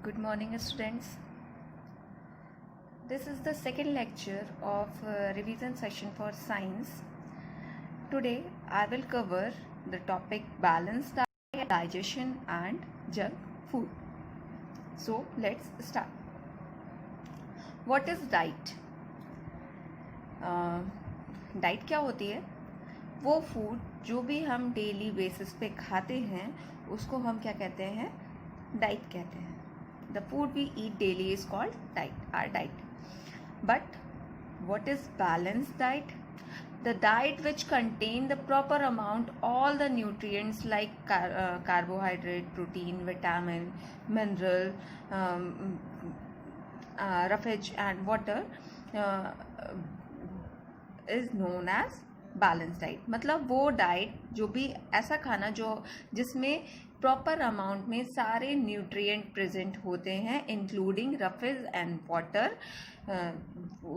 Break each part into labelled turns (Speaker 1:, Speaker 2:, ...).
Speaker 1: Good morning, students. This is the second lecture of revision session for science. Today, I will cover the topic balanced diet, digestion and junk food. So, let's start. What is diet? Diet क्या होती है? वो food जो भी हम daily basis पे खाते हैं उसको हम क्या कहते हैं? डाइट कहते हैं. The food we eat daily is called diet, our diet. But what is balanced diet? The diet which contain the proper amount all the nutrients like carbohydrate, protein, vitamin, mineral, roughage and water is known as balance diet. मतलब वो diet जो भी ऐसा खाना जो जिसमें proper amount में सारे न्यूट्रिएंट प्रेजेंट होते हैं इंक्लूडिंग रफेज एंड वाटर,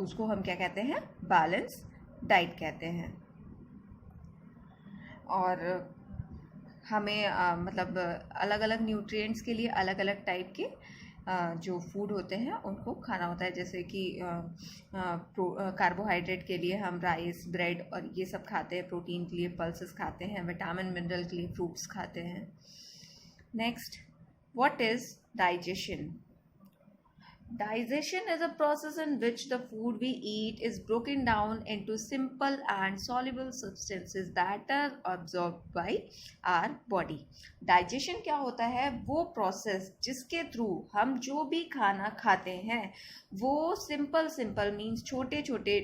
Speaker 1: उसको हम क्या कहते हैं? बैलेंस डाइट कहते हैं. और हमें मतलब अलग अलग न्यूट्रिएंट्स के लिए अलग अलग टाइप के जो फूड होते हैं उनको खाना होता है. जैसे कि कार्बोहाइड्रेट के लिए हम राइस, ब्रेड और ये सब खाते हैं. प्रोटीन के लिए पल्सेस खाते हैं. विटामिन मिनरल के लिए फ्रूट्स खाते हैं. Next, what is digestion? Digestion is a process in which the food we eat is broken down into simple and soluble substances that are absorbed by our body. Digestion क्या होता है? वो process जिसके through हम जो भी खाना खाते हैं वो सिंपल मीन्स छोटे छोटे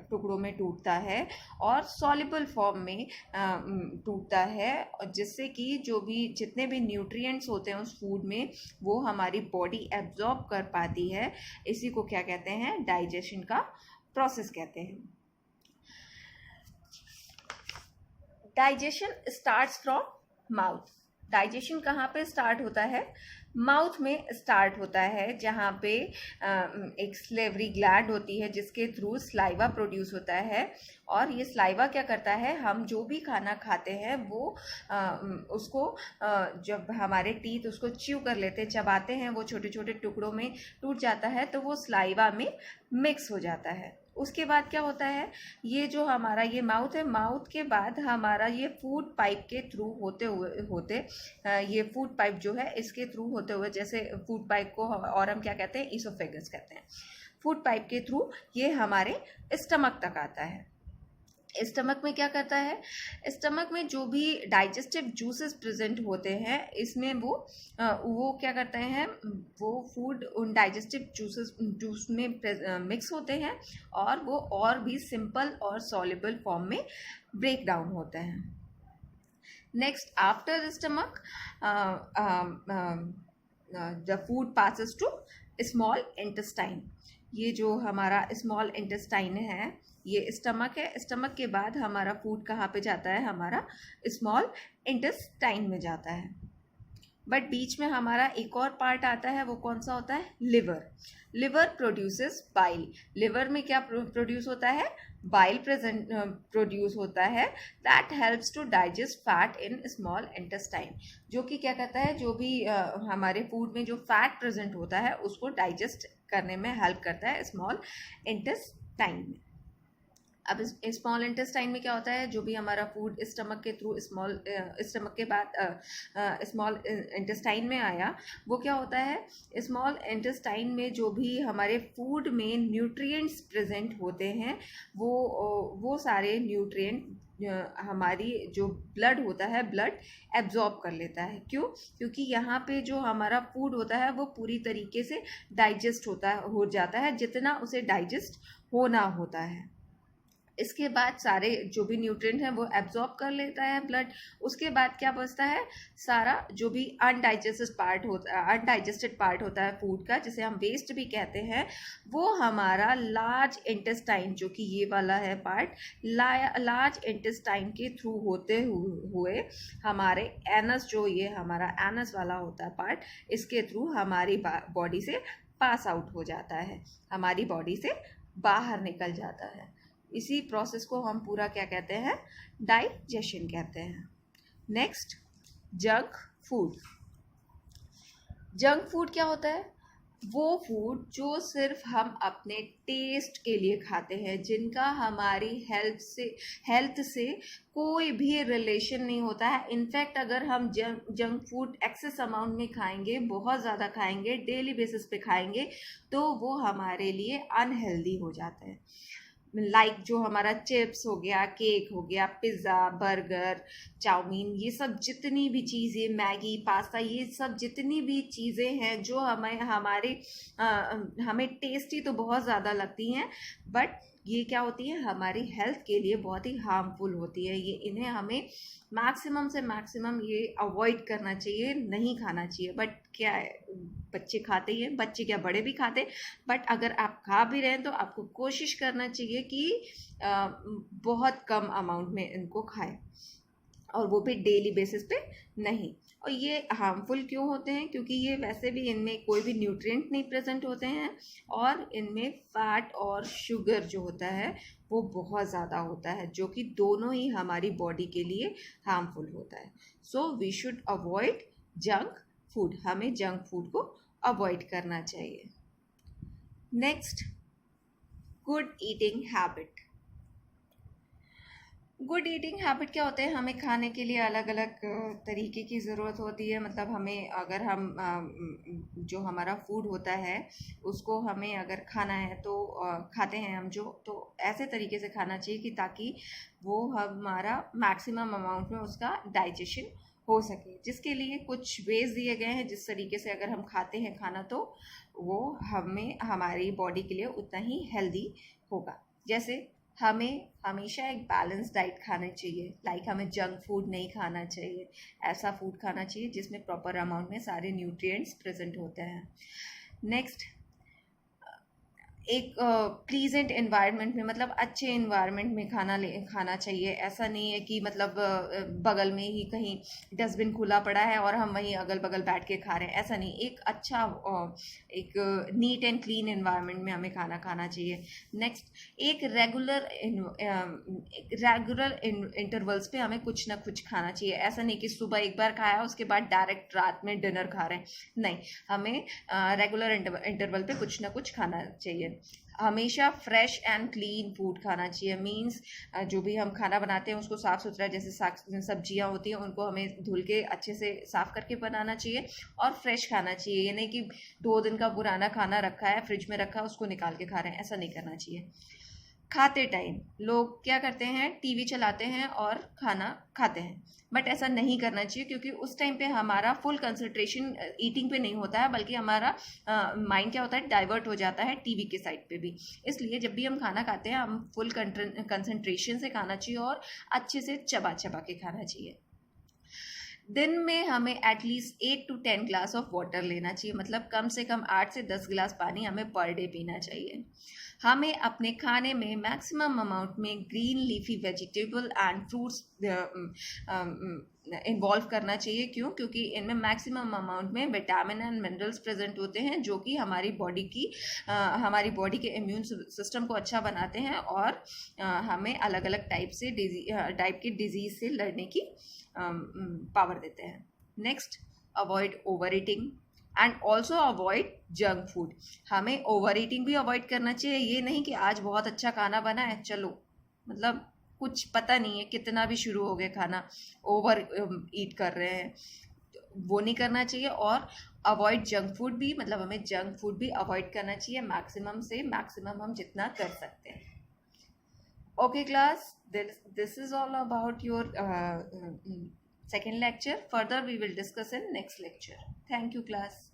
Speaker 1: टुकड़ों में टूटता है और सॉल्युबल फॉर्म में टूटता है, जिससे कि जो भी जितने भी न्यूट्रिएंट्स होते हैं उस फूड में वो हमारी बॉडी एब्जॉर्ब कर पाती है. इसी को क्या कहते हैं? डाइजेशन का प्रोसेस कहते हैं. Digestion starts from mouth. Digestion कहाँ पे स्टार्ट होता है? माउथ में स्टार्ट होता है, जहाँ पे एक स्लेवरी ग्लैंड होती है जिसके थ्रू स्लाइवा प्रोड्यूस होता है. और ये स्लाइवा क्या करता है? हम जो भी खाना खाते हैं वो उसको जब हमारे टीथ उसको च्यू कर लेते हैं, चबाते हैं, वो छोटे छोटे टुकड़ों में टूट जाता है तो वो स्लाइवा में मिक्स हो जाता है. उसके बाद क्या होता है? ये जो हमारा ये माउथ है, माउथ के बाद हमारा ये फूड पाइप के थ्रू होते ये फूड पाइप जो है इसके थ्रू होते हुए, जैसे फूड पाइप को और हम क्या कहते हैं? ईसोफेगस कहते हैं. फूड पाइप के थ्रू ये हमारे स्टमक तक आता है. स्टमक में क्या करता है? स्टमक में जो भी डाइजेस्टिव जूसेस प्रेजेंट होते हैं इसमें वो क्या करते हैं? वो फूड उन डाइजेस्टिव जूस में मिक्स होते हैं और वो और भी सिंपल और सॉल्युबल फॉर्म में ब्रेक डाउन होते हैं. Next, after stomach the food passes to small intestine. ये जो हमारा स्मॉल इंटेस्टाइन है ये स्टमक है. स्टमक के बाद हमारा फूड कहाँ पे जाता है? हमारा स्मॉल इंटेस्टाइन में जाता है. बट बीच में हमारा एक और पार्ट आता है, वो कौन सा होता है? Liver. Liver produces bile. Liver में क्या प्रोड्यूस होता है? बाइल प्रोड्यूस होता है. That helps to digest fat in small intestine. जो कि क्या कहता है? जो भी हमारे फूड में जो फैट प्रेजेंट होता है उसको डाइजेस्ट करने में हेल्प करता है स्मॉल इंटेस्टाइन में. अब स्मॉल इंटेस्टाइन में क्या होता है? जो भी हमारा फूड स्टमक के थ्रू स्टमक के बाद स्मॉल इंटेस्टाइन में आया वो क्या होता है? स्मॉल इंटेस्टाइन में जो भी हमारे फूड में न्यूट्रिएंट्स प्रेजेंट होते हैं वो सारे न्यूट्रिएंट हमारी जो ब्लड होता है ब्लड एब्जॉर्ब कर लेता है. क्यों? क्योंकि यहाँ पे जो हमारा फूड होता है वो पूरी तरीके से डाइजेस्ट हो जाता है जितना उसे डाइजेस्ट होना होता है. इसके बाद सारे जो भी न्यूट्रिएंट हैं वो एब्जॉर्ब कर लेता है ब्लड. उसके बाद क्या बचता है? सारा जो भी अनडाइजेस्टेड पार्ट होता है फूड का, जिसे हम वेस्ट भी कहते हैं, वो हमारा लार्ज इंटेस्टाइन, जो कि ये वाला है पार्ट, लार्ज इंटेस्टाइन के थ्रू होते हुए हमारे एनस, जो ये हमारा एनस वाला होता है पार्ट, इसके थ्रू हमारी बॉडी से पास आउट हो जाता है, हमारी बॉडी से बाहर निकल जाता है. इसी प्रोसेस को हम पूरा क्या कहते हैं? डाइजेशन कहते हैं. Next, junk food. Junk food क्या होता है? वो फूड जो सिर्फ हम अपने टेस्ट के लिए खाते हैं, जिनका हमारी हेल्थ से कोई भी रिलेशन नहीं होता है। इनफैक्ट अगर हम जंक फूड एक्सेस अमाउंट में खाएंगे, बहुत ज़्यादा खाएंगे, डेली बेसिस पे खाएंगे, तो वो हमारे लिए अनहेल्दी हो जाता है। जो हमारा चिप्स हो गया, केक हो गया, पिज़्ज़ा, बर्गर, चाउमीन, ये सब जितनी भी चीज़ें, मैगी, पास्ता, ये सब जितनी भी चीज़ें हैं जो हमें टेस्टी तो बहुत ज़्यादा लगती हैं, बट ये क्या होती है, हमारी हेल्थ के लिए बहुत ही हार्मफुल होती है। इन्हें हमें मैक्सिमम से मैक्सिमम ये अवॉइड करना चाहिए, नहीं खाना चाहिए। बट क्या है, बच्चे खाते ही हैं, बच्चे क्या बड़े भी खाते, बट अगर आप खा भी रहे हैं तो आपको कोशिश करना चाहिए कि बहुत कम अमाउंट में इनको खाएं, और वो भी डेली बेसिस पे नहीं। और ये हार्मफुल क्यों होते हैं? क्योंकि ये वैसे भी इनमें कोई भी न्यूट्रिएंट नहीं प्रेजेंट होते हैं, और इनमें फैट और शुगर जो होता है वो बहुत ज़्यादा होता है, जो कि दोनों ही हमारी बॉडी के लिए हार्मफुल होता है। So we should avoid junk food, हमें जंक फूड को अवॉइड करना चाहिए। Next, good eating habit. Good eating habit क्या होते हैं? हमें खाने के लिए अलग अलग तरीके की ज़रूरत होती है। मतलब हमें, अगर हम जो हमारा फूड होता है उसको हमें अगर खाना है तो खाते हैं हम जो, तो ऐसे तरीके से खाना चाहिए कि ताकि वो हमारा मैक्सिमम अमाउंट में उसका डाइजेशन हो सके, जिसके लिए कुछ वेज दिए गए हैं। जिस तरीके से अगर हम खाते हैं खाना तो वो हमें, हमारी बॉडी के लिए उतना ही हेल्दी होगा। जैसे हमें हमेशा एक बैलेंस डाइट खानी चाहिए। हमें जंक फूड नहीं खाना चाहिए, ऐसा फूड खाना चाहिए जिसमें प्रॉपर अमाउंट में सारे न्यूट्रिएंट्स प्रेजेंट होते हैं। नेक्स्ट, एक प्लीजेंट एनवायरनमेंट में, मतलब अच्छे एनवायरनमेंट में खाना चाहिए। ऐसा नहीं है कि मतलब बगल में ही कहीं डस्टबिन खुला पड़ा है और हम वहीं अगल बगल बैठ के खा रहे हैं, ऐसा नहीं। एक अच्छा एक नीट एंड क्लीन एनवायरनमेंट में हमें खाना खाना चाहिए। नेक्स्ट, एक रेगुलर इंटरवल्स पे हमें कुछ ना कुछ खाना चाहिए। ऐसा नहीं कि सुबह एक बार खाया उसके बाद डायरेक्ट रात में डिनर खा रहे हैं, नहीं। हमें रेगुलर इंटरवल पे कुछ ना कुछ खाना चाहिए। हमेशा फ्रेश एंड क्लीन फूड खाना चाहिए। मीन्स जो भी हम खाना बनाते हैं उसको साफ़ सुथरा, जैसे सब्जियां होती हैं उनको हमें धुल के अच्छे से साफ़ करके बनाना चाहिए, और फ्रेश खाना चाहिए। ये नहीं कि 2 दिन का पुराना खाना रखा है, फ्रिज में रखा है, उसको निकाल के खा रहे हैं, ऐसा नहीं करना चाहिए। खाते टाइम लोग क्या करते हैं, टीवी चलाते हैं और खाना खाते हैं, बट ऐसा नहीं करना चाहिए, क्योंकि उस टाइम पे हमारा फुल कंसंट्रेशन ईटिंग पे नहीं होता है, बल्कि हमारा माइंड क्या होता है, डाइवर्ट हो जाता है टीवी के साइड पे भी। इसलिए जब भी हम खाना खाते हैं हम फुल कंसंट्रेशन से खाना चाहिए और अच्छे से चबा चबा के खाना चाहिए। दिन में हमें at least 8 to 10 glass of water लेना चाहिए, मतलब कम से कम 8 से 10 गिलास पानी हमें पर डे पीना चाहिए। हमें अपने खाने में मैक्सिमम अमाउंट में green leafy vegetable and fruits involve करना चाहिए। क्यों? क्योंकि इनमें मैक्सिमम अमाउंट में विटामिन एंड मिनरल्स प्रेजेंट होते हैं, जो कि हमारी बॉडी के इम्यून सिस्टम को अच्छा बनाते हैं, और हमें अलग अलग टाइप की डिजीज से लड़ने की पावर देते हैं। Next, avoid over eating and also avoid junk food. हमें ओवर ईटिंग भी अवॉइड करना चाहिए। ये नहीं कि आज बहुत अच्छा खाना बना है, चलो, मतलब कुछ पता नहीं है कितना भी शुरू हो गया खाना, ओवर ईट कर रहे हैं, वो नहीं करना चाहिए। और अवॉइड जंक फूड भी, मतलब हमें जंक फूड भी अवॉइड करना चाहिए, मैक्सिमम से मैक्सिमम हम जितना कर सकते हैं। Okay class, this is all about your second lecture. Further we will discuss in next lecture. Thank you class.